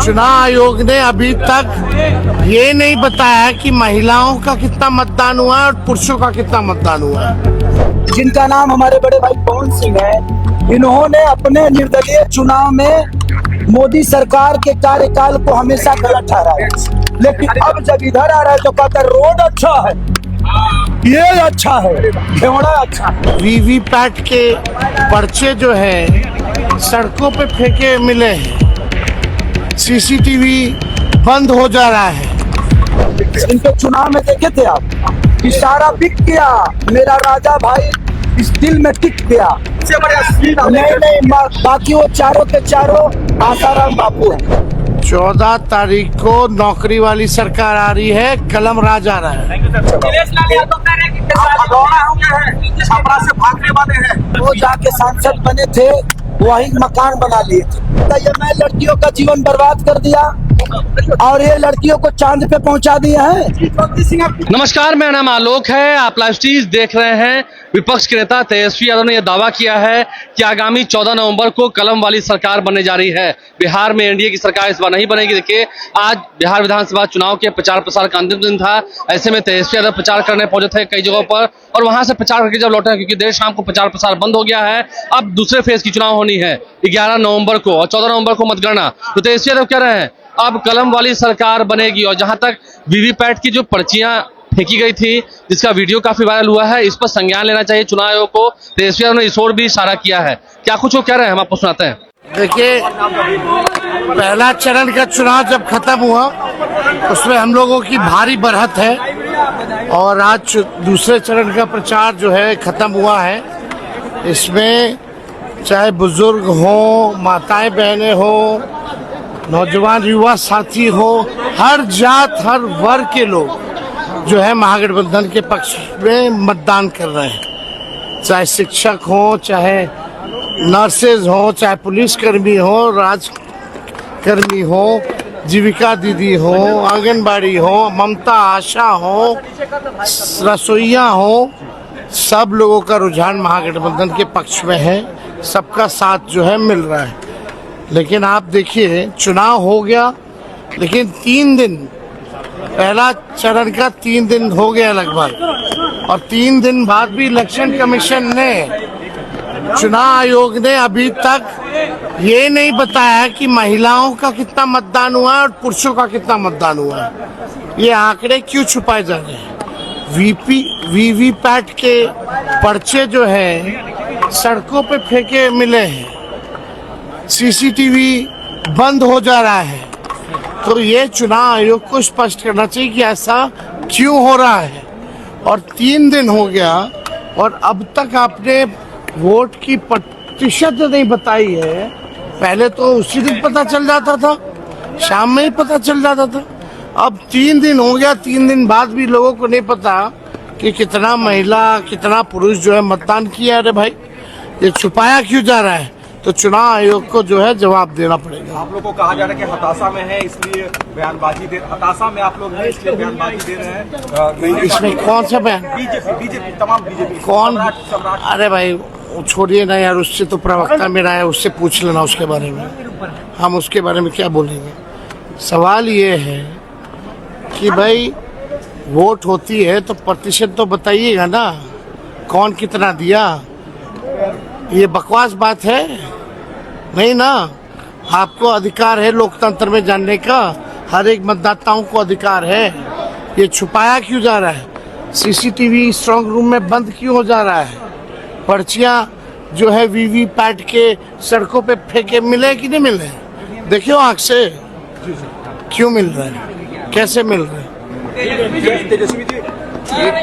चुनाव आयोग ने अभी तक ये नहीं बताया कि महिलाओं का कितना मतदान हुआ है और पुरुषों का कितना मतदान हुआ है। जिनका नाम हमारे बड़े भाई पवन सिंह है, इन्होंने अपने निर्दलीय चुनाव में मोदी सरकार के कार्यकाल को हमेशा गलत ठहराया, लेकिन अब जब इधर आ रहा है तो कहता है रोड अच्छा है, ये अच्छा है, घेवड़ा अच्छा है। वीवीपैट के पर्चे जो है सड़कों पे फेंके मिले हैं, सीसीटीवी बंद हो जा रहा है। इनके चुनाव में देखे थे आप, इशारा बिक गया, मेरा राजा भाई इस दिल में टिक गया। नहीं, बाकी वो चारों के चारों आसाराम बापू है। 14 तारीख को नौकरी वाली सरकार आ रही है, कलम राज आ रहा है। वो जाके सांसद बने थे, वही मकान बना लिए थे। ये मैं लड़कियों का जीवन बर्बाद कर दिया और ये लड़कियों को चांद पे पहुंचा दिया है। नमस्कार, मेरा नाम आलोक है। आप लाइव स्ट्रीम देख रहे हैं। विपक्ष के नेता तेजस्वी यादव ने यह दावा किया है कि आगामी 14 नवंबर को कलम वाली सरकार बनने जा रही है। बिहार में एनडीए की सरकार इस बार नहीं बनेगी। देखिए, आज बिहार विधानसभा चुनाव के प्रचार प्रसार का अंतिम दिन था। ऐसे में तेजस्वी यादव प्रचार करने पहुंचे थे कई जगहों पर और वहां से प्रचार करके जब लौटे, क्योंकि देर शाम को प्रचार प्रसार बंद हो गया है, अब दूसरे फेज की चुनाव होनी है 11 नवंबर को और 14 नवंबर को मतगणना। तो तेजस्वी यादव कह रहे हैं अब कलम वाली सरकार बनेगी। और जहां तक वीवीपैट की जो पर्चियां फेंकी गई थी, जिसका वीडियो काफी वायरल हुआ है, इस पर संज्ञान लेना चाहिए चुनाव आयोग को। तेजस्वी यादव ने इस ओर भी इशारा किया है। क्या कुछ वो कह रहे हैं, हम आपको सुनाते हैं। देखिए, पहला चरण का चुनाव जब खत्म हुआ उसमें हम लोगों की भारी बढ़त है और आज दूसरे चरण का प्रचार जो है खत्म हुआ है। इसमें चाहे बुजुर्ग हो, माताएं बहनें हो, नौजवान युवा साथी हो, हर जात हर वर्ग के लोग जो है महागठबंधन के पक्ष में मतदान कर रहे हैं। चाहे शिक्षक हो, चाहे नर्सेज हो, चाहे पुलिसकर्मी हो, राजकर्मी हो, जीविका दीदी हो, आंगनबाड़ी हो, ममता आशा हो, रसोइया हो, सब लोगों का रुझान महागठबंधन के पक्ष में है। सबका साथ जो है मिल रहा है। लेकिन आप देखिए, चुनाव हो गया लेकिन 3 दिन, पहला चरण का 3 दिन हो गया लगभग, और 3 दिन बाद भी इलेक्शन कमीशन ने, चुनाव आयोग ने अभी तक ये नहीं बताया कि महिलाओं का कितना मतदान हुआ है और पुरुषों का कितना मतदान हुआ है। ये आंकड़े क्यों छुपाए जा रहे हैं? वीवीपैट के पर्चे जो है सड़कों पे फेंके मिले हैं, सीसीटीवी बंद हो जा रहा है। तो ये चुनाव आयोग को स्पष्ट करना चाहिए कि ऐसा क्यों हो रहा है। और 3 दिन हो गया और अब तक आपने वोट की प्रतिशत नहीं बताई है। पहले तो उसी दिन पता चल जाता था, शाम में ही पता चल जाता था। अब 3 दिन हो गया, 3 दिन बाद भी लोगों को नहीं पता कि कितना महिला कितना पुरुष जो है मतदान किया। अरे भाई, ये छुपाया क्यों जा रहा है? तो चुनाव आयोग को जो है जवाब देना पड़ेगा। आप लोग को कहा जा रहा है कि हताशा में है इसलिए बयानबाजी दे, हताशा में आप लोग हैं इसलिए बयानबाजी दे रहे हैं। इसमें कौन सा बयान? बीजेपी तमाम बीजेपी कौन? अरे भाई छोड़िए ना यार, उससे तो प्रवक्ता मेरा है, उससे पूछ लेना उसके बारे में। हम उसके बारे में क्या बोलेंगे? सवाल ये है कि भाई वोट होती है तो प्रतिशत तो बताइएगा ना, कौन कितना दिया। ये बकवास बात है नहीं ना। आपको अधिकार है लोकतंत्र में जानने का, हर एक मतदाताओं को अधिकार है। ये छुपाया क्यों जा रहा है? सीसीटीवी स्ट्रांग रूम में बंद क्यों हो जा रहा है? पर्चियां जो है वीवीपैट के सड़कों पे फेंके मिले कि नहीं मिले? देखियो आंख से, क्यों मिल रहा है, कैसे मिल रहा है? तेजस्वी जी,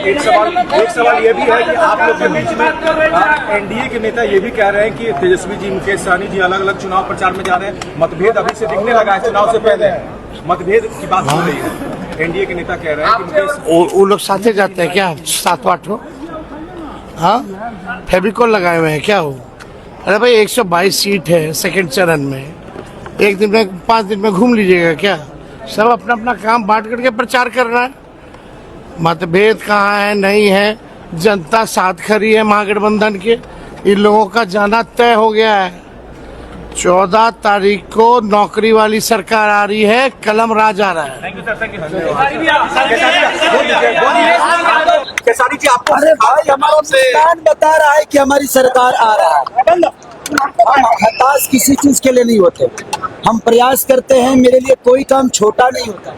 एक सवाल ये भी है कि आप लोग के बीच में एनडीए के नेता ये भी कह रहे हैं कि तेजस्वी जी, मुकेश सहनी जी अलग अलग चुनाव प्रचार में जा रहे हैं। मतभेद अभी से दिखने लगा है, चुनाव से पहले मतभेद की बात हो रही है। एनडीए के नेता कह रहे हैं कि वो लोग साथे जाते हैं क्या, 7-8 हो? हाँ, फेविकोल लगाए हुए हैं क्या वो? अरे भाई 122 सीट है सेकंड चरण में, एक दिन में 5 दिन में घूम लीजिएगा क्या? सब अपना अपना काम बांट करके प्रचार कर रहा है। मतभेद कहाँ है, नहीं है। जनता साथ खड़ी है महागठबंधन के। इन लोगों का जाना तय हो गया है। 14 तारीख को नौकरी वाली सरकार आ रही है, कलम राज आ रहा है। केसारी जी आपको अरे भाई, हमारा मुस्कान बता रहा है कि हमारी सरकार आ रहा है। हम हताश किसी चीज के लिए नहीं होते, हम प्रयास करते हैं। मेरे लिए कोई काम छोटा नहीं होता।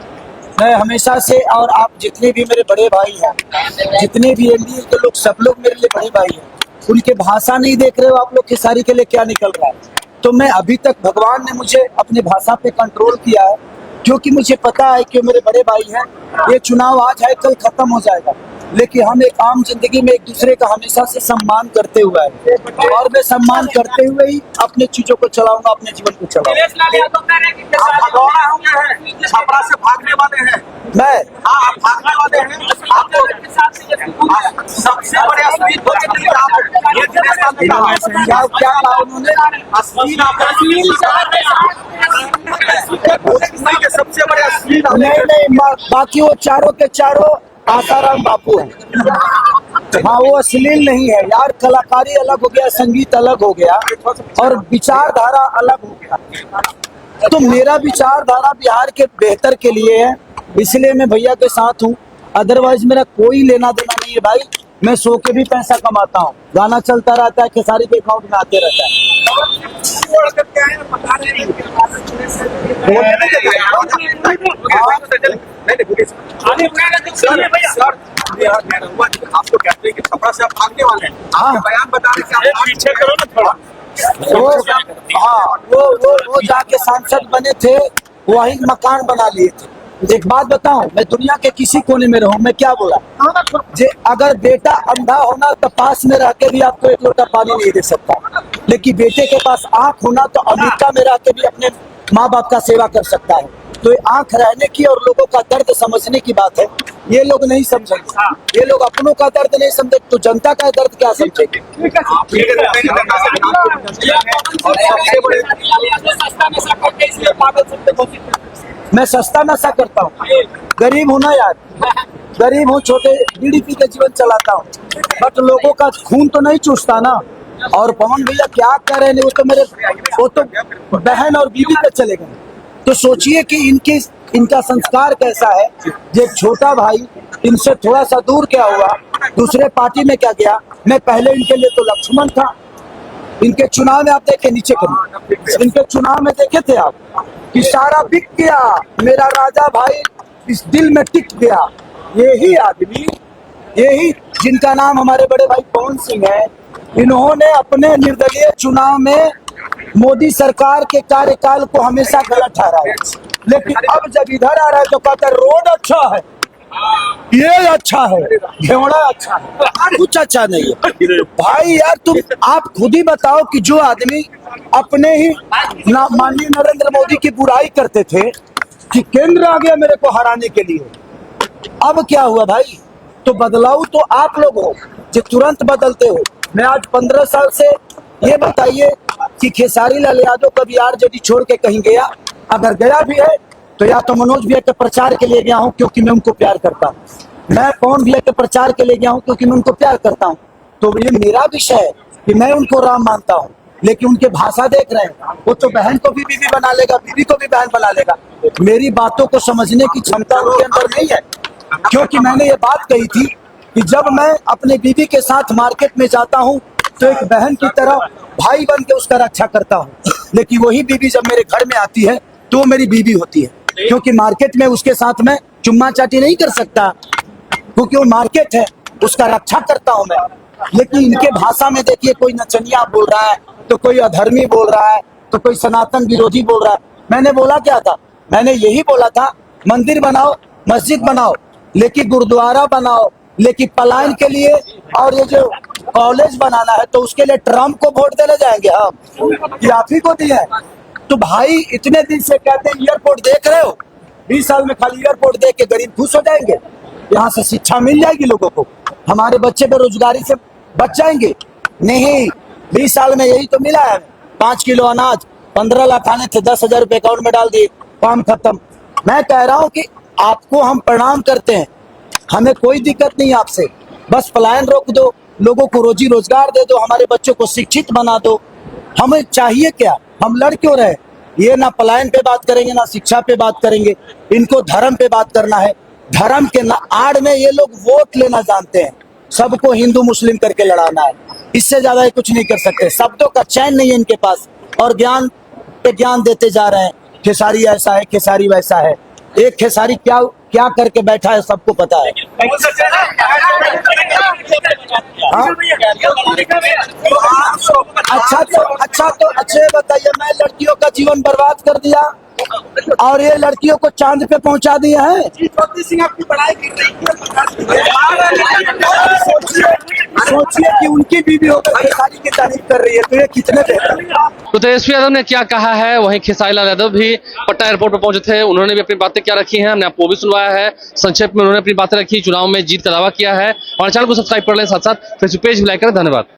मैं हमेशा से, और आप जितने भी मेरे बड़े भाई हैं, जितने भी एनडीए के लोग, सब लोग मेरे लिए बड़े भाई हैं। उनके भाषा नहीं देख रहे हो आप लोग, केसारी के लिए क्या निकल रहा है। तो मैं अभी तक, भगवान ने मुझे अपने भाषा पे कंट्रोल किया है, क्योंकि मुझे पता है कि मेरे बड़े भाई हैं। ये चुनाव आज है, कल खत्म हो जाएगा, लेकिन हम एक आम जिंदगी में एक दूसरे का हमेशा से सम्मान करते हुए आए, और मैं सम्मान करते हुए ही अपने चीजों को चलाऊंगा, अपने जीवन को चलाऊंगा। आप भगौड़ा हो गए हैं, छपरा से भागने वाले हैं। मैं आप भागने वाले हैं। आपको सबसे बड़े अश्लील ये दिनेश लाल ने कहा। क्या कहा उन्होंने? अश्लील के सबसे बड़े अश्लील नहीं, बाकी वो चारों के चारों आसाराम बापू है। हाँ, वो अश्लील नहीं है यार। कलाकारी अलग हो गया, संगीत अलग हो गया, और विचारधारा अलग हो गया। तो मेरा विचारधारा बिहार के बेहतर के लिए है, इसलिए मैं भैया के साथ हूँ। अदरवाइज मेरा कोई लेना देना नहीं है भाई। मैं सो के भी पैसा कमाता हूँ, गाना चलता रहता है, खेसारी के अकाउंट में आते रहता है। आपको कहते हैं कि छपरा से आप भागने वाले हैं। आपके बयान बता रहे हैं कि आप पीछे करो ना थोड़ा। वो जाके सांसद बने थे, वही मकान बना लिए थे। एक बात बताऊं, मैं दुनिया के किसी कोने में रहूं, मैं क्या बोला, जे अगर बेटा अंधा होना तो पास में रह के भी आपको एक लोटा पानी नहीं दे सकता, लेकिन बेटे के पास आंख होना तो अमेरिका में रह के भी अपने माँ बाप का सेवा कर सकता है। तो ये आंख रहने की और लोगों का दर्द समझने की बात है। ये लोग नहीं समझेंगे, ये लोग अपनों का दर्द नहीं समझे तो जनता का दर्द क्या समझेंगे। मैं सस्ता नशा करता हूँ, गरीब हूँ ना यार, गरीब हूँ, छोटे बीडीपी के जीवन चलाता हूँ, बट लोगों का खून तो नहीं चूसता ना। और पवन भैया क्या कह रहे हैं, वो तो बहन और बीवी पे चले गए। तो सोचिए कि इनका संस्कार कैसा है। ये छोटा भाई इनसे थोड़ा सा दूर क्या हुआ, दूसरे पार्टी में क्या गया। मैं पहले इनके लिए तो लक्ष्मण था। इनके चुनाव में आप देखे, नीचे करिए, इनके चुनाव में देखे थे आप कि सारा बिक गया, मेरा राजा भाई इस दिल में टिक गया। यही आदमी, यही जिनका नाम हमारे बड़े भाई पवन सिंह है, इन्होंने अपने निर्दलीय चुनाव में मोदी सरकार के कार्यकाल को हमेशा गलत ठहराया, लेकिन अब जब इधर आ रहा है तो कहता है रोड अच्छा है, ये अच्छा है, घेवड़ा अच्छा है, कुछ अच्छा नहीं है। भाई यार, तुम आप खुद ही बताओ कि जो आदमी अपने ही माननीय नरेंद्र मोदी की बुराई करते थे कि केंद्र आ गया मेरे को हराने के लिए, अब क्या हुआ भाई। तो बदलाव तो आप लोग हो जो तुरंत बदलते हो। मैं आज 15 साल से, ये बताइए कि खेसारी लाल यादव कभी आरजेडी छोड़ के कहीं गया? अगर गया भी है तो या तो मनोज भैया के प्रचार के लिए गया हूं क्योंकि मैं उनको प्यार करता हूं, मैं पवन भैया के प्रचार के लिए गया हूं क्योंकि मैं उनको प्यार करता हूं। तो ये मेरा विषय है कि मैं उनको राम मानता हूं, लेकिन उनके भाषा देख रहे हैं, वो तो बहन को भी बीवी बना लेगा, बीवी को भी बहन बना लेगा। मेरी बातों को समझने की क्षमता उनके अंदर नहीं है, क्योंकि मैंने ये बात कही थी कि जब मैं अपने बीवी के साथ मार्केट में जाता हूँ तो एक बहन की तरह भाई बन के उसका रक्षा करता हूँ, लेकिन वही बीवी जब मेरे घर में आती है तो मेरी बीवी होती है, क्योंकि मार्केट में उसके साथ मैं चुम्मा चाटी नहीं कर सकता, क्योंकि वो मार्केट है, उसका रक्षा करता हूँ मैं। लेकिन इनके भाषा में देखिए, कोई नचनिया बोल रहा है तो कोई अधर्मी बोल रहा है तो कोई सनातन विरोधी बोल रहा है। मैंने बोला क्या था? मैंने यही बोला था मंदिर बनाओ, मस्जिद बनाओ, लेकिन गुरुद्वारा बनाओ, लेकिन पलायन के लिए और ये जो कॉलेज बनाना है तो उसके लिए ट्रम्प को वोट देने जाएंगे हम, ये आप ही को दिए हैं। तो भाई इतने दिन से कहते हैं एयरपोर्ट देख रहे हो, 20 साल में खाली एयरपोर्ट देख के गरीब खुश हो जाएंगे, यहाँ से शिक्षा मिल जाएगी लोगों को, हमारे बच्चे बेरोजगारी से बच जाएंगे। नहीं, 20 साल में यही तो मिला है, 5 किलो अनाज 15 लाख आने थे, 10,000 रुपए अकाउंट में डाल दिए, काम खत्म। मैं कह रहा हूँ कि आपको हम प्रणाम करते हैं, हमें कोई दिक्कत नहीं आपसे, बस पलायन रोक दो, लोगों को रोजी रोजगार दे दो, हमारे बच्चों को शिक्षित बना दो, हमें चाहिए क्या? हम लड़ क्यों रहे? ये ना पलायन पे बात करेंगे, ना शिक्षा पे बात करेंगे, इनको धर्म पे बात करना है। धर्म के आड़ में ये लोग वोट लेना जानते हैं, सबको हिंदू मुस्लिम करके लड़ाना है, इससे ज्यादा ये कुछ नहीं कर सकते। शब्दों का चैन नहीं है इनके पास, और ज्ञान पे ज्ञान देते जा रहे हैं। खेसारी ऐसा है, खेसारी वैसा है। एक खेसारी क्या क्या करके बैठा है सबको पता है। हाँ? अच्छे बताइए, मैं लड़कियों का जीवन बर्बाद कर दिया और ये लड़कियों को चांद पे पहुंचा दिया है। सोचिए कि उनकी बीवी होकर खेसारी की तारीफ कर रही है, तो ये कितने बेहतर। तो तेजस्वी यादव ने क्या कहा है, वहीं खेसारी लाल यादव भी पटना एयरपोर्ट पर पहुंचे थे, उन्होंने भी अपनी बातें क्या रखी हैं, हमने आपको भी सुनवाया है। संक्षेप में उन्होंने अपनी बातें रखी, चुनाव में जीत का दावा किया है। और चैनल को सब्सक्राइब कर लें, साथ साथ फेसबुक पेज भी लाइक करें। धन्यवाद।